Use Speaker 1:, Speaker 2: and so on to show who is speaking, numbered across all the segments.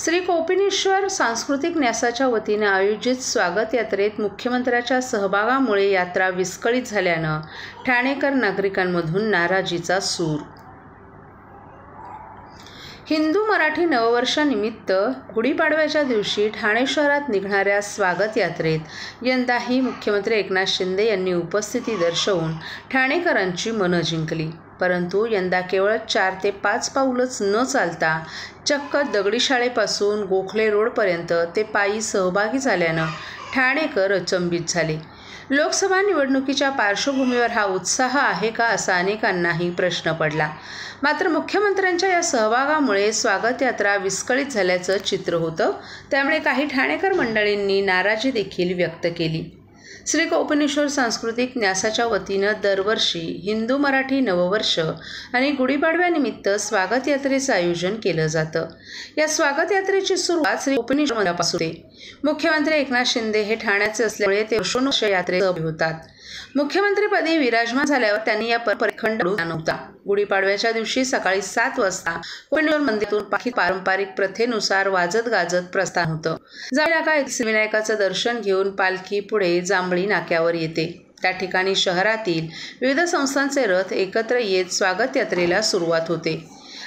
Speaker 1: श्री कोपिनेश्वर सांस्कृतिक न्यासाच्या वतीने आयोजित स्वागत यात्रेत मुख्यमंत्र्यांच्या सहभागामुळे यात्रा विस्कळीत झाल्यानं ठाणेकर नागरिकांमधून नाराजीचा सूर। हिंदू मराठी नववर्षानिमित्त गुढीपाडव्याच्या दिवशी ठाणे शहरात निघणाऱ्या स्वागत यात्रेत यंदाही मुख्यमंत्री एकनाथ शिंदे यांनी उपस्थिती दर्शवून ठाणेकरांची मनं जिंकली। परंतु यंदा केवळ 4 ते 5 पाऊलच न चालता चक्क दगडी शाळेपासून गोखले रोडपर्यंत ते पायी सहभागी झाल्यानं ठाणेकर अचंबित झाले। लोकसभा निवडणुकीच्या पार्श्वभूमीवर हा उत्साह आहे का असा अनेकांनाही प्रश्न पडला। मात्र मुख्यमंत्र्यांच्या या सहभागामुळे स्वागत यात्रा विस्कळीत झाल्याचं चित्र होतं। त्यामुळे काही ठाणेकर मंडळींनी नाराजी देखील व्यक्त केली। श्री कोपिनेश्वर सांस्कृतिक न्यासाच्या वतीनं दरवर्षी हिंदू मराठी नववर्ष आणि गुढीपाडव्यानिमित्त स्वागत यात्रेचं आयोजन केलं जातं। या स्वागत यात्रेची सुरुवात श्री कोपिनेश्वर मंदिरापासून होते। मुख्यमंत्री एकनाथ शिंदे हे ठाण्याचे असल्यामुळे ते वर्षोनुवर्ष यात्रेत सहभागी होतात। मुख्यमंत्रीपदी विराजमान झाल्यावर त्यांनी या परंपरेत खंड पडू नव्हता। गुढीपाडव्याच्या दिवशी सकाळी 7 वाजता कोपिनेश्वर मंदिरातून पारंपरिक प्रथेनुसार वाजत गाजत प्रस्थान होतं। जांभळी नाका येथील विनायकाचं दर्शन घेऊन पालखी पुढे जांभळी नाक्यावर येते। त्या ठिकाणी शहरातील विविध संस्थांचे रथ एकत्र येत स्वागत यात्रेला सुरुवात होते।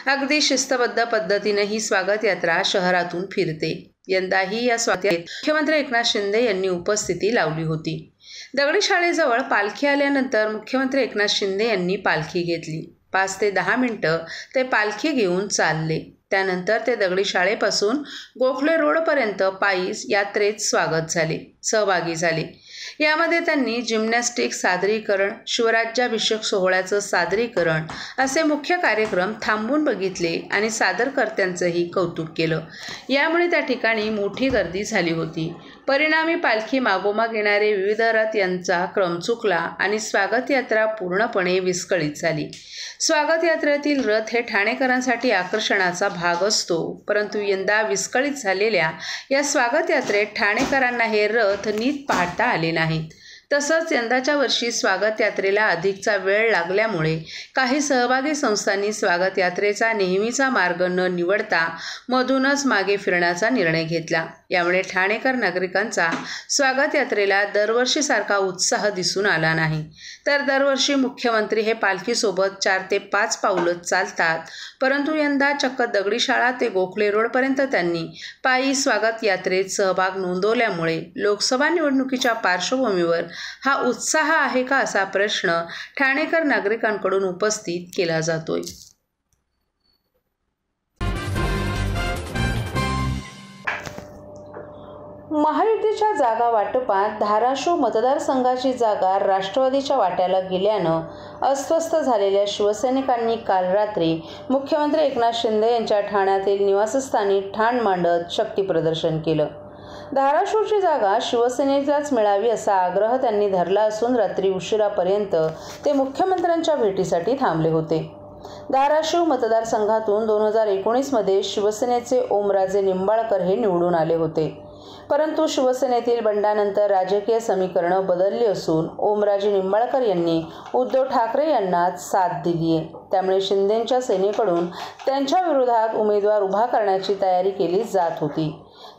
Speaker 1: अगदी शिस्तबद्ध पद्धतीने ही स्वागत यात्रा शहरातून फिरते। यंदाही या स्वागत यात्रेत मुख्यमंत्री एकनाथ शिंदे यांनी उपस्थिती लावली होती। दगडी शाळेजवळ पालखी आल्यानंतर मुख्यमंत्री एकनाथ शिंदे यांनी पालखी घेतली। 5 ते 10 मिनिटं ते पालखी घेऊन चालले। त्यानंतर ते दगडी शाळेपासून गोखले रोडपर्यंत पायी यात्रेत सहभागी झाले। यामध्ये त्यांनी जिम्नॅस्टिक सादरीकरण, शिवराज्याभिषेक सोहळ्याचं सादरीकरण असे मुख्य कार्यक्रम थांबून बघितले आणि सादरकर्त्यांचंही कौतुक केलं। यामुळे त्या ठिकाणी मोठी गर्दी झाली होती। परिणामी पालखी मागोमाग येणारे विविध रथ यांचा क्रम चुकला आणि स्वागत यात्रा पूर्णपणे विस्कळीत झाली। स्वागत यात्रेतील रथ हे ठाणेकरांसाठी आकर्षणाचा भाग असतो, परंतु यंदा विस्कळीत झालेल्या या स्वागत यात्रेत ठाणेकरांना हे रथ नीट पाहता आले नाहीत। तसंच यंदाच्या वर्षी स्वागत यात्रेला अधिकचा वेळ लागल्यामुळे काही सहभागी संस्थांनी स्वागत यात्रेचा नेहमीचा मार्ग न निवडता मधूनच मागे फिरण्याचा निर्णय घेतला। यामुळे ठाणेकर नागरिकांचा स्वागत यात्रेला दरवर्षीसारखा उत्साह दिसून आला नाही। तर दरवर्षी मुख्यमंत्री हे पालखीसोबत 4 ते 5 पाऊलच चालतात, परंतु यंदा चक्क दगडी शाळा ते गोखले रोडपर्यंत त्यांनी पायी स्वागत यात्रेत सहभाग नोंदवल्यामुळे लोकसभा निवडणुकीच्या पार्श्वभूमीवर हा उत्साह आहे का असा प्रश्न ठाणेकर नागरिकांकडून उपस्थित केला जातोय। महायुतीच्या जागा वाटपात धाराशिव मतदारसंघाची जागा राष्ट्रवादीच्या वाट्याला गेल्यानं अस्वस्थ झालेल्या शिवसैनिकांनी काल रात्री मुख्यमंत्री एकनाथ शिंदे यांच्या ठाण्यातील निवासस्थानी ठाण मांडत शक्तीप्रदर्शन केलं। धाराशिवची जागा शिवसेनेलाच मिळावी असा आग्रह त्यांनी धरला असून रात्री उशिरापर्यंत ते मुख्यमंत्र्यांच्या भेटीसाठी थांबले होते। धाराशिव मतदारसंघातून 2019 मध्ये शिवसेनेचे ओमराजे निंबाळकर हे निवडून आले होते, परंतु शिवसेनेतील बंडानंतर राजकीय समीकरणं बदलली असून ओमराजे निंबाळकर यांनी उद्धव ठाकरे यांनाच साथ दिली आहे। त्यामुळे शिंदेंच्या सेनेकडून त्यांच्या विरोधात उमेदवार उभा करण्याची तयारी केली जात होती।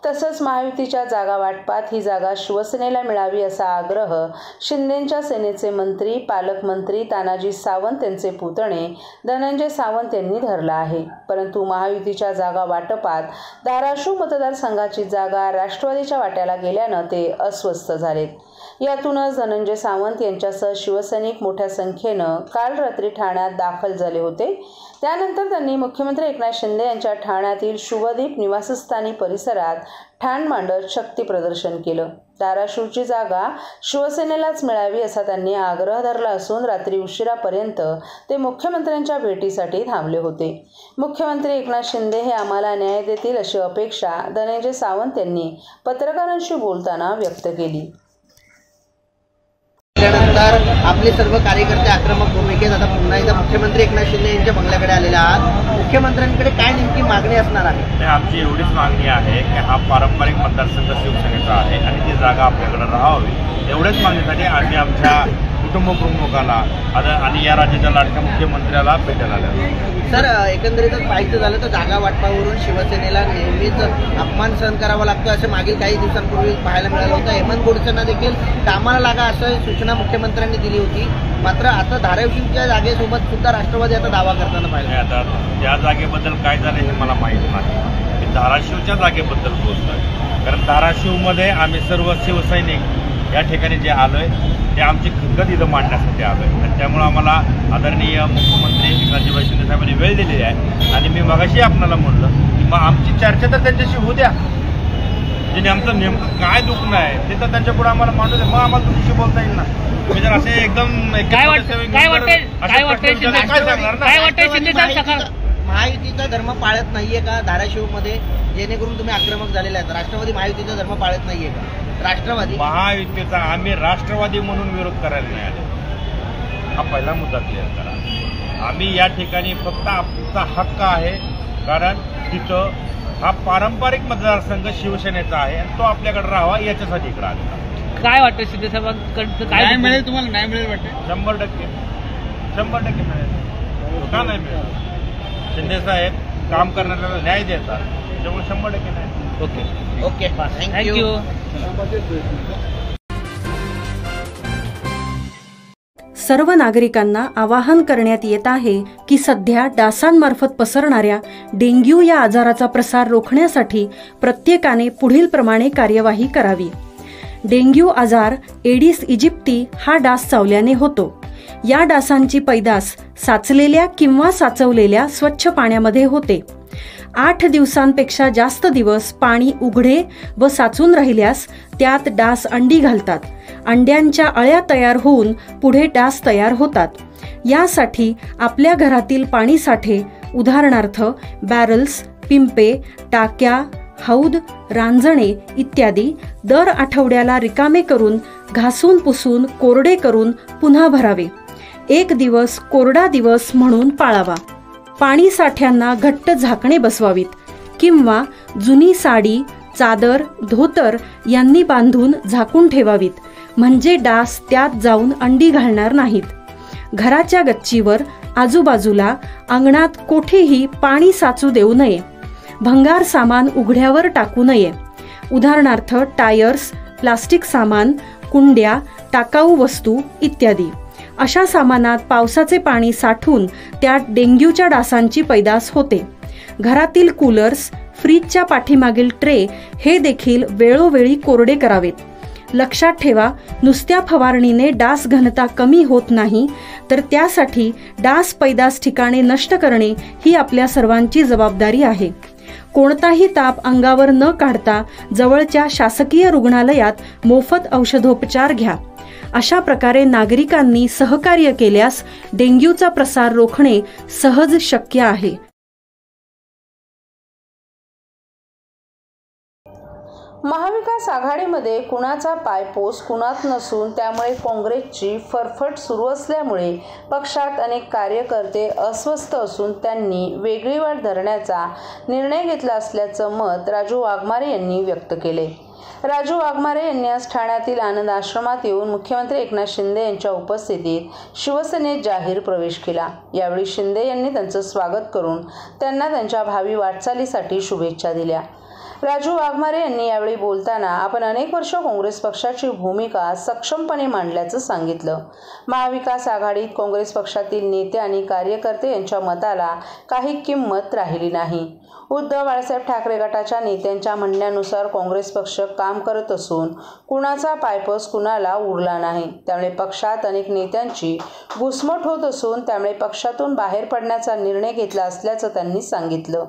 Speaker 1: तसंच महायुतीच्या जागा वाटपात ही जागा शिवसेनेला मिळावी असा आग्रह शिंदेंच्या सेनेचे मंत्री, पालकमंत्री तानाजी सावंत यांचे पुतणे धनंजय सावंत यांनी धरला आहे। परंतु महायुतीच्या जागा वाटपात धाराशिव मतदारसंघाची जागा राष्ट्रवादीच्या वाट्याला गेल्यानं ते अस्वस्थ झालेत। यातूनच धनंजय सावंत यांच्यासह शिवसैनिक मोठ्या संख्येनं काल रात्री ठाण्यात दाखल झाले होते। त्यानंतर त्यांनी मुख्यमंत्री एकनाथ शिंदे यांच्या ठाण्यातील शुभदीप निवासस्थानी परिसरात ठाण मांडत शक्ती प्रदर्शन केलं। धाराशिवची जागा शिवसेनेलाच मिळावी असा त्यांनी आग्रह धरला असून रात्री उशिरापर्यंत ते मुख्यमंत्र्यांच्या भेटीसाठी थांबले होते। मुख्यमंत्री एकनाथ शिंदे हे आम्हाला न्याय देतील अशी अपेक्षा धनंजय सावंत यांनी पत्रकारांशी बोलताना व्यक्त केली।
Speaker 2: त्यानंतर आपले सर्व कार्यकर्ते आक्रमक भूमिकेत आता पुन्हा एकदा मुख्यमंत्री एकनाथ शिंदे यांच्या बंगल्याकडे आलेले आहात। मुख्यमंत्र्यांकडे काय नेमकी मागणी असणार आहे?
Speaker 3: आमची एवढीच मागणी आहे की हा पारंपरिक मतदारसंघ शिवसेनेचा आहे आणि ती जागा आपल्याकडे राहावी, एवढ्याच मागणीसाठी आम्ही आमच्या कुटुंब प्रमुखाला आणि या राज्याच्या लाडक्या मुख्यमंत्र्याला भेटायला आल्या.
Speaker 2: सर, एकंदरीतच पाहायचं झालं तर जागा वाटपावरून शिवसेनेला नेहमीच अपमान सहन करावा लागतो असं मागील काही दिवसांपूर्वी पाहायला मिळालं होतं. हेमंत गोडसेंना देखील कामाला लागा असं सूचना मुख्यमंत्र्यांनी दिली होती. मात्र आता धाराशिवच्या जागेसोबत सुद्धा राष्ट्रवादी आता दावा करताना पाहिजे.
Speaker 3: आता त्या जागेबद्दल काय झालं हे मला माहीत नाही. मी धाराशिवच्या जागेबद्दल बोलतोय, कारण धाराशिवमध्ये आम्ही सर्व शिवसैनिक या ठिकाणी जे आलोय ते आमची खंगत इथं मांडण्यासाठी आलोय. आणि त्यामुळं आम्हाला आदरणीय मुख्यमंत्री एकनाथजी शिंदे साहेबांनी वेळ दिलेली आहे. आणि मी मगाशी आपल्याला म्हणलं की मग आमची चर्चा तर त्यांच्याशी होऊ द्या, ज्याने आमचं नेमकं काय दुखणं आहे ते तर त्यांच्यापुढे आम्हाला मांडू द्या, मग आम्हाला तुमच्याशी बोलता येईल ना. तुम्ही जर असे एकदम
Speaker 4: काय वाटतं
Speaker 2: महायुतीचा धर्म पाळत नाहीये का धाराशिवमध्ये, जेणेकरून तुम्ही आक्रमक झालेले आहेत? राष्ट्रवादी महायुतीचा धर्म पाळत नाहीये का? राष्ट्रवादी
Speaker 3: महायुतीचा आम्ही राष्ट्रवादी म्हणून विरोध करायला नाही आले. हा पहिला मुद्दा क्लिअर करा. आम्ही या ठिकाणी फक्त आमचा हक्क आहे, कारण तिथं हा पारंपरिक मतदारसंघ शिवसेनेचा आहे आणि तो आपल्याकडे राहावा याच्यासाठी इकडे आलेला.
Speaker 4: काय वाटतं शिंदे साहेबांकडचं काय मिळेल तुम्हाला? नाही मिळेल वाटतं?
Speaker 3: 100% मिळेल. का नाही मिळेल? शिंदे साहेब काम करणाऱ्याला न्याय देतात, त्यामुळे 100% नाही.
Speaker 2: Okay,
Speaker 4: thank you.
Speaker 5: सर्व नागरिकांना आवाहन करण्यात येत आहे की सध्या डासांमार्फत पसरणाऱ्या डेंग्यू या आजाराचा प्रसार रोखण्यासाठी प्रत्येकाने पुढील प्रमाणे कार्यवाही करावी. डेंग्यू आजार एडिस इजिप्ती हा डास चावल्याने होतो. या डासांची पैदास साचलेल्या किंवा साचवलेल्या स्वच्छ पाण्यामध्ये होते. 8 दिवसांपेक्षा जास्त दिवस पाणी उघडे व साचून राहिल्यास त्यात डास अंडी घालतात. अंड्यांच्या अळ्या तयार होऊन पुढे डास तयार होतात. यासाठी आपल्या घरातील पाणीसाठे, उदाहरणार्थ बॅरल्स, पिंपे, टाक्या, हौद, रांजणे इत्यादी दर आठवड्याला रिकामे करून घासून पुसून कोरडे करून पुन्हा भरावे. 1 दिवस कोरडा दिवस म्हणून पाळावा. पाणी साठ्यांना घट्ट झाकणे बसवावीत किंवा जुनी साडी, चादर, धोतर यांनी बांधून झाकून ठेवावीत, म्हणजे डास त्यात जाऊन अंडी घालणार नाहीत. घराच्या गच्चीवर, आजूबाजूला, अंगणात कोठेही पाणी साचू देऊ नये. भंगार सामान उघड्यावर टाकू नये, उदाहरणार्थ टायर्स, प्लास्टिक सामान, कुंड्या, टाकाऊ वस्तू इत्यादी. अशा सामानात पावसाचे पाणी साठून त्यात डेंग्यूच्या डासांची पैदास होते. घरातील कूलर्स, फ्रीजच्या पाठीमागील ट्रे हे देखील वेळोवेळी कोरडे करावेत. लक्षात ठेवा, नुसत्या फवारणीने डास घनता कमी होत नाही, तर त्यासाठी डास पैदास ठिकाणे नष्ट करणे ही आपल्या सर्वांची जबाबदारी आहे. कोणताही ताप अंगावर न काढता जवळच्या शासकीय रुग्णालयात मोफत औषधोपचार घ्या. अशा प्रकारे नागरिकांनी सहकार्य केल्यास डेंग्यूचा प्रसार रोखणे सहज शक्य आहे.
Speaker 1: महाविकास आघाडीमध्ये कुणाचा पायपोस कुणात नसून त्यामुळे काँग्रेसची फरफट सुरू असल्यामुळे पक्षात अनेक कार्यकर्ते अस्वस्थ असून त्यांनी वेगळी वाट धरण्याचा निर्णय घेतला असल्याचं मत राजू वाघमारे यांनी व्यक्त केले. राजू वाघमारे यांनी आज ठाण्यातील आनंद आश्रमात येऊन मुख्यमंत्री एकनाथ शिंदे यांच्या उपस्थितीत शिवसेनेत जाहीर प्रवेश केला. यावेळी शिंदे यांनी त्यांचं स्वागत करून त्यांना त्यांच्या भावी वाटचालीसाठी शुभेच्छा दिल्या. राजू वाघमारे यांनी यावेळी बोलताना आपण अनेक वर्ष काँग्रेस पक्षाची भूमिका सक्षमपणे मांडल्याचं सांगितलं. महाविकास आघाडीत काँग्रेस पक्षातील नेते आणि कार्यकर्ते यांच्या मताला काही किंमत राहिली नाही. उद्धव बाळासाहेब ठाकरे गटाच्या नेत्यांच्या म्हणण्यानुसार काँग्रेस पक्ष काम करत असून कुणाचा पायपोस कुणाला उरला नाही. त्यामुळे पक्षात अनेक नेत्यांची घुसमट होत असून त्यामुळे पक्षातून बाहेर पडण्याचा निर्णय घेतला असल्याचं त्यांनी सांगितलं.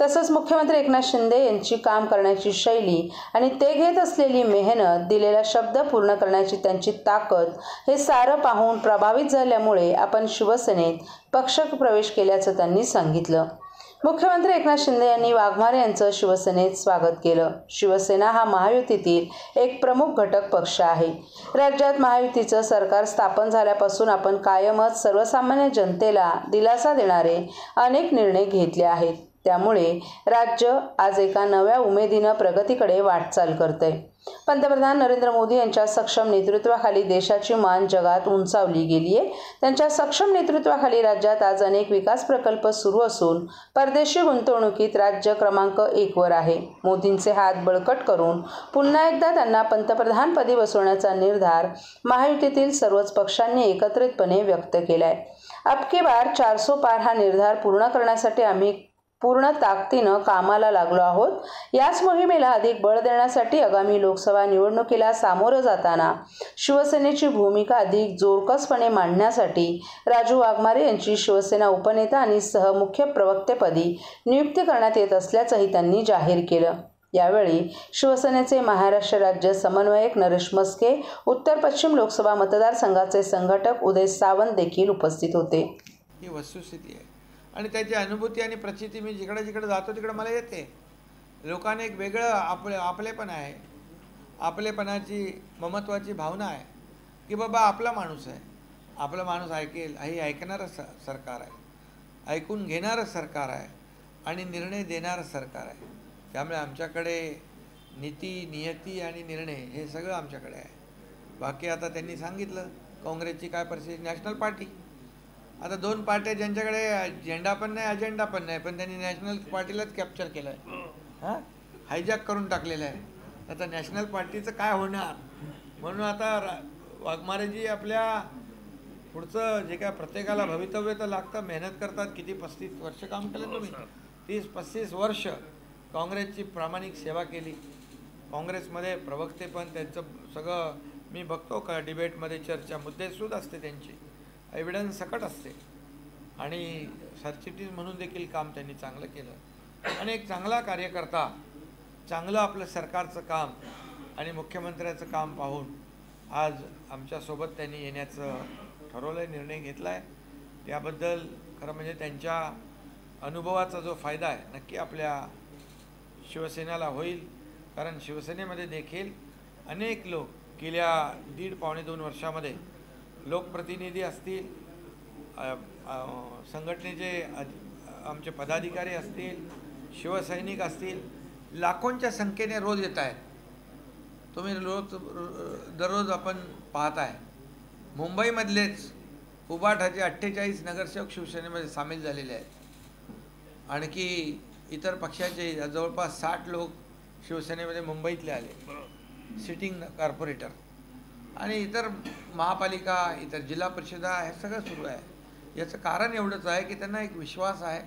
Speaker 1: तसंच मुख्यमंत्री एकनाथ शिंदे यांची काम करण्याची शैली आणि ते घेत असलेली मेहनत, दिलेला शब्द पूर्ण करण्याची त्यांची ताकद हे सारं पाहून प्रभावित झाल्यामुळे आपण शिवसेनेत पक्ष प्रवेश केल्याचं त्यांनी सांगितलं. मुख्यमंत्री एकनाथ शिंदे यांनी वाघमारे यांचं शिवसेनेत स्वागत केलं. शिवसेना हा महायुतीतील एक प्रमुख घटक पक्ष आहे. राज्यात महायुतीचं सरकार स्थापन झाल्यापासून आपण कायमच सर्वसामान्य जनतेला दिलासा देणारे अनेक निर्णय घेतले आहेत. त्यामुळे राज्य आज एका नव्या उमेदीनं प्रगतीकडे वाटचाल करतंय. पंतप्रधान नरेंद्र मोदी यांच्या सक्षम नेतृत्वाखाली देशाची मान जगात उंचावली गेली आहे. त्यांच्या सक्षम नेतृत्वाखाली राज्यात आज अनेक विकास प्रकल्प सुरू असून परदेशी गुंतवणुकीत राज्य क्रमांक 1 वर आहे. मोदींचे हात बळकट करून पुन्हा एकदा त्यांना पंतप्रधानपदी बसवण्याचा निर्धार महायुतीतील सर्वच पक्षांनी एकत्रितपणे व्यक्त केलाय. अब की बार 400 पार हा निर्धार पूर्ण करण्यासाठी आम्ही पूर्ण ताकदीनं कामाला लागलो आहोत. याच मोहिमेला अधिक बळ देण्यासाठी आगामी लोकसभा निवडणुकीला सामोरं जाताना शिवसेनेची भूमिका अधिक जोरकसपणे मांडण्यासाठी राजू वाघमारे यांची शिवसेना उपनेता आणि सहमुख्य प्रवक्तेपदी नियुक्ती करण्यात येत असल्याचंही त्यांनी जाहीर केलं. यावेळी शिवसेनेचे महाराष्ट्र राज्य समन्वयक नरेश मस्के, उत्तर पश्चिम लोकसभा मतदारसंघाचे संघटक उदय सावंत देखील उपस्थित होते.
Speaker 6: ही वस्तुस्थिती आहे आणि त्याची अनुभूती आणि प्रचिती मी जिकडे जिकडे जातो तिकडे मला येते. लोकांना एक वेगळं आपलेपण आहे, आपलेपणाची ममत्वाची भावना आहे की बाबा आपला माणूस आहे, आपला माणूस ऐकेल, हे ऐकणारं सरकार आहे, ऐकून घेणारं सरकार आहे आणि निर्णय देणारं सरकार आहे. त्यामुळे आमच्याकडे नीती, नियती आणि निर्णय हे सगळं आमच्याकडे आहे. बाकी आता त्यांनी सांगितलं काँग्रेसची काय परिस्थिती, नॅशनल पार्टी. आता 2 पार्ट्या ज्यांच्याकडे झेंडा पण नाही, अजेंडा पण नाही, पण त्यांनी नॅशनल पार्टीलाच कॅप्चर केलं आहे, हायजॅक करून टाकलेलं आहे. आता नॅशनल पार्टीचं काय होणार म्हणून आता वाघमारेजी आपल्या पुढचं जे काय प्रत्येकाला भवितव्य तर लागतं, मेहनत करतात. किती 35 वर्ष काम केलं तुम्ही, 30-35 वर्ष काँग्रेसची प्रामाणिक सेवा केली. काँग्रेसमध्ये प्रवक्ते पण त्यांचं सगळं मी बघतो का डिबेटमध्ये चर्चा मुद्देसूद असते, त्यांची एव्हिडन्स सकट असते आणि सरचिटणीस म्हणून देखील काम त्यांनी चांगलं केलं. आणि एक चांगला कार्यकर्ता, चांगलं आपलं सरकारचं काम आणि मुख्यमंत्र्याचं काम पाहून आज आमच्यासोबत त्यांनी येण्याचं ठरवलं, निर्णय घेतला आहे. त्याबद्दल खरं म्हणजे त्यांच्या अनुभवाचा जो फायदा आहे नक्की आपल्या शिवसेनेला होईल. कारण शिवसेनेमध्ये देखील अनेक लोक गेल्या 1.5-2 वर्षामध्ये लोकप्रतिनिधी असतील, संघटनेचे आमचे पदाधिकारी असतील, शिवसैनिक असतील, लाखोंच्या संख्येने रोज येत आहेत. तुम्ही दररोज आपण पाहताय. मुंबईमधलेच उबाठाचे 48 नगरसेवक शिवसेनेमध्ये सामील झालेले आहेत. आणखी इतर पक्षाचे जवळपास 60 लोक शिवसेनेमध्ये मुंबईतले आले, सिटिंग कॉर्पोरेटर. आणि इतर महापालिका, इतर जिल्हा परिषदा हे सगळं सुरू आहे. याचं कारण एवढंच आहे की त्यांना एक विश्वास आहे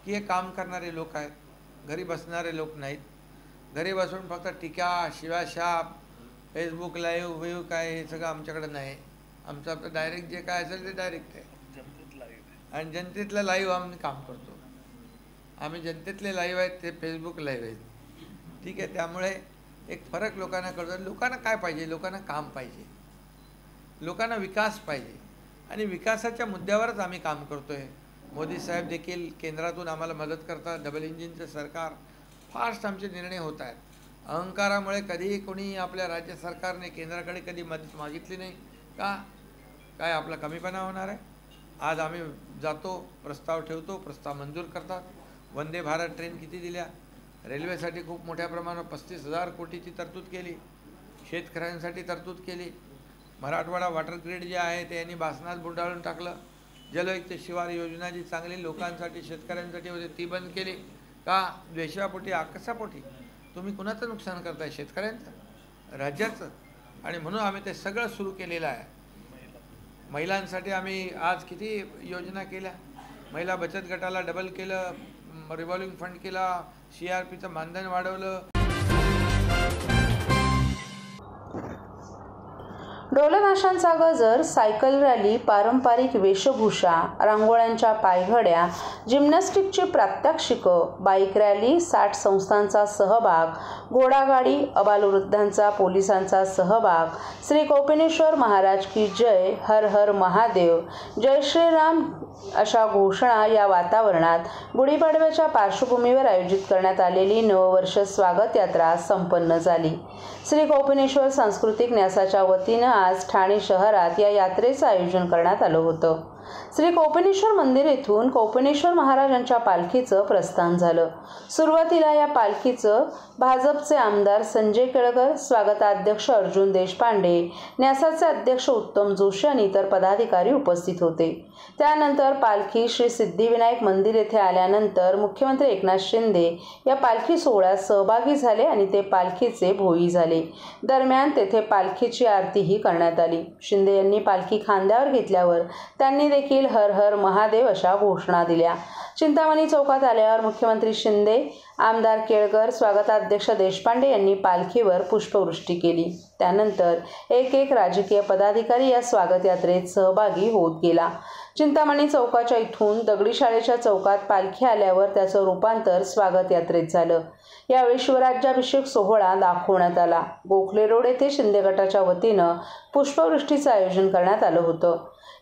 Speaker 6: की हे काम करणारे लोक आहेत, घरी बसणारे लोक नाहीत. घरी बसून फक्त टीका, शिवाशाप, फेसबुक लाईव्ह काय हे सगळं आमच्याकडे नाही. आमचं आपलं डायरेक्ट जे काय असेल ते डायरेक्ट आहे आणि जनतेतलं लाईव्ह आम्ही काम करतो. आम्ही जनतेतले लाईव्ह आहेत, ते फेसबुक लाईव्ह आहेत. ठीक आहे. त्यामुळे एक फरक लोकांना कळतो. लोकांना काय पाहिजे, लोकांना काम पाहिजे, लोकांना विकास पाहिजे आणि विकासाच्या मुद्द्यावरच आम्ही काम करतो आहे. मोदी साहेब देखील केंद्रातून आम्हाला मदत करतात. डबल इंजिनचं सरकार, फास्ट आमचे निर्णय होत आहेत. अहंकारामुळे कधीही कोणी आपल्या राज्य सरकारने केंद्राकडे कधी मदत मागितली नाही का? काय आपला कमीपणा होणार आहे? आज आम्ही जातो, प्रस्ताव ठेवतो, प्रस्ताव मंजूर करतात. वंदे भारत ट्रेन किती दिल्या, रेल्वेसाठी खूप मोठ्या प्रमाणात 35,000 कोटीची तरतूद केली, शेतकऱ्यांसाठी तरतूद केली. मराठवाडा वॉटर ग्रीड जे आहे ते यांनी भासनात बुडाळून टाकलं. जलयुक्त शिवार योजना जी चांगली लोकांसाठी, शेतकऱ्यांसाठी होती ती बंद केली का? द्वेषापोटी, आकसापोटी. तुम्ही कुणाचं नुकसान करताय? शेतकऱ्यांचं, राज्याचं. आणि म्हणून आम्ही ते सगळं सुरू केलेलं आहे. महिलांसाठी आम्ही आज किती योजना केल्या. महिला बचत गटाला डबल केलं, रिव्हॉल्विंग फंड केला, CRPचं मानधन वाढवलं.
Speaker 1: ढोलताशांचा गजर, सायकल रॅली, पारंपरिक वेशभूषा, रांगोळ्यांच्या पायघड्या, जिम्नॅस्टिकची प्रात्यक्षिकं, बाईक रॅली, 60 संस्थांचा सहभाग, घोडागाडी, अबालवृद्धांचा पोलिसांचा सहभाग, श्री कोपिनेश्वर महाराज की जय, हर हर महादेव, जय श्रीराम अशा घोषणा या वातावरणात गुढीपाडव्याच्या पार्श्वभूमीवर आयोजित करण्यात आलेली नववर्ष स्वागत यात्रा संपन्न झाली. श्री कोपिनेश्वर सांस्कृतिक न्यासाच्या वतीनं आज ठाणे शहरात या यात्रेचं आयोजन करण्यात आलं होतं. श्री कोपिनेश्वर मंदिर येथून कोपिनेश्वर महाराजांच्या पालखीचं प्रस्थान झालं। सुरुवातीला या पालखीचं भाजपचे आमदार संजय केळकर, स्वागताध्यक्ष अर्जुन देशपांडे, न्यासाचे अध्यक्ष उत्तम जोशी आणि इतर पदाधिकारी उपस्थित होते। त्यानंतर पालखी श्री सिद्धिविनायक मंदिर येथे आल्यानंतर मुख्यमंत्री एकनाथ शिंदे या पालखी सोहळ्यात सहभागी झाले आणि ते पालखीचे भोई झाले। दरम्यान तेथे पालखीची आरतीही करण्यात आली। शिंदे यांनी पालखी खांद्यावर घेतल्यावर त्यांनी देखील हर हर महादेव अशा घोषणा दिल्या। चिंतामणी चौकात आल्यावर मुख्यमंत्री शिंदे, आमदार केळकर, स्वागताध्यक्ष देशपांडे यांनी पालखीवर पुष्पवृष्टी केली। त्यानंतर एक एक राजकीय पदाधिकारी या स्वागत यात्रेत सहभागी होत गेला। चिंतामणी चौकाच्या इथून दगडी शाळेच्या चौकात पालखी आल्यावर त्याचं रूपांतर स्वागत यात्रेत झालं। यावेळी शिवराज्याभिषेक सोहळा दाखवण्यात आला। गोखले रोड येथे शिंदे गटाच्या वतीनं पुष्पवृष्टीचं आयोजन करण्यात आलं होतं।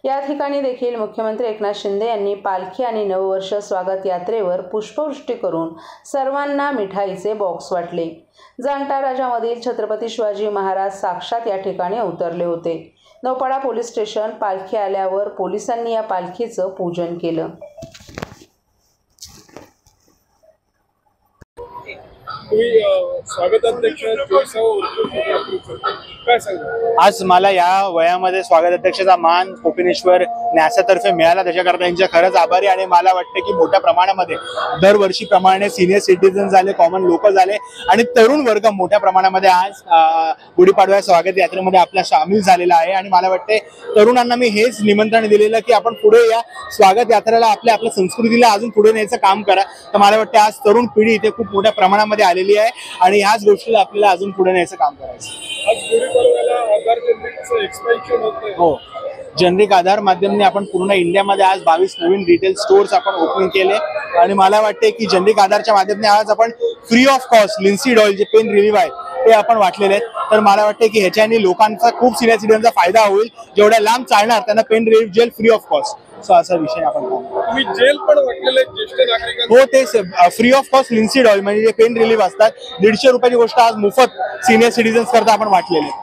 Speaker 1: या ठिकाणी देखील मुख्यमंत्री एकनाथ शिंदे यांनी पालखी आणि नववर्ष स्वागत यात्रेवर पुष्पवृष्टी करून सर्वांना मिठाईचे बॉक्स वाटले। जाणता राजामधील छत्रपती शिवाजी महाराज साक्षात या ठिकाणी अवतरले होते। नौपाडा पोलीस स्टेशन पालखी आल्यावर पोलिसांनी या पालखीचं पूजन केलं।
Speaker 7: आज मला या वयामध्ये स्वागताध्यक्षाचा मान कोपिनेश्वर न्यासातर्फे मिळाला, त्याच्याकरता त्यांचे खरंच आभारी। आणि मला वाटतं की मोठ्या प्रमाणामध्ये दरवर्षीप्रमाणे सिनियर सिटीजन झाले, कॉमन लोक झाले आणि तरुण वर्ग मोठ्या प्रमाणामध्ये आज गुढीपाडवा स्वागत यात्रेमध्ये आपला सामील झालेला आहे। आणि मला वाटते तरुणांना मी हेच निमंत्रण दिलेलं की आपण पुढे या स्वागत यात्रेला आपल्या संस्कृतीला अजून पुढे न्यायचं काम करा। तर मला वाटतं आज तरुण पिढी इथे खूप मोठ्या प्रमाणामध्ये आलेली आहे आणि ह्याच गोष्टीला आपल्याला अजून पुढे न्यायचं काम करायचं। हो, जनरिक आधार माध्यमाने आपण पूर्ण इंडियामध्ये आज 22 नवीन रिटेल स्टोर्स आपण ओपन केले आणि मला वाटते की जनरिक आधारच्या माध्यमाने आज आपण फ्री ऑफ कॉस्ट लिन्सीड ऑइल जे पेन रिलीव्ह आहे ते आपण वाटलेले आहेत। तर मला वाटते की ह्याच्याने लोकांचा खूप सिनियर सिटीजनचा फायदा होईल। जेवढ्या लांब चालणार त्यांना pain relieve gel free of cost, so असा विषय आपण
Speaker 8: तुम्ही जेल पण वाटलेले ज्येष्ठ नागरिकांना?
Speaker 7: हो, ते फ्री ऑफ कॉस्ट लिन्सीड ऑइल म्हणजे जे पेन रिलीव्ह असतात 150 रुपयाची गोष्ट आज मोफत सिनियर सिटीजन्स करता आपण वाटलेले।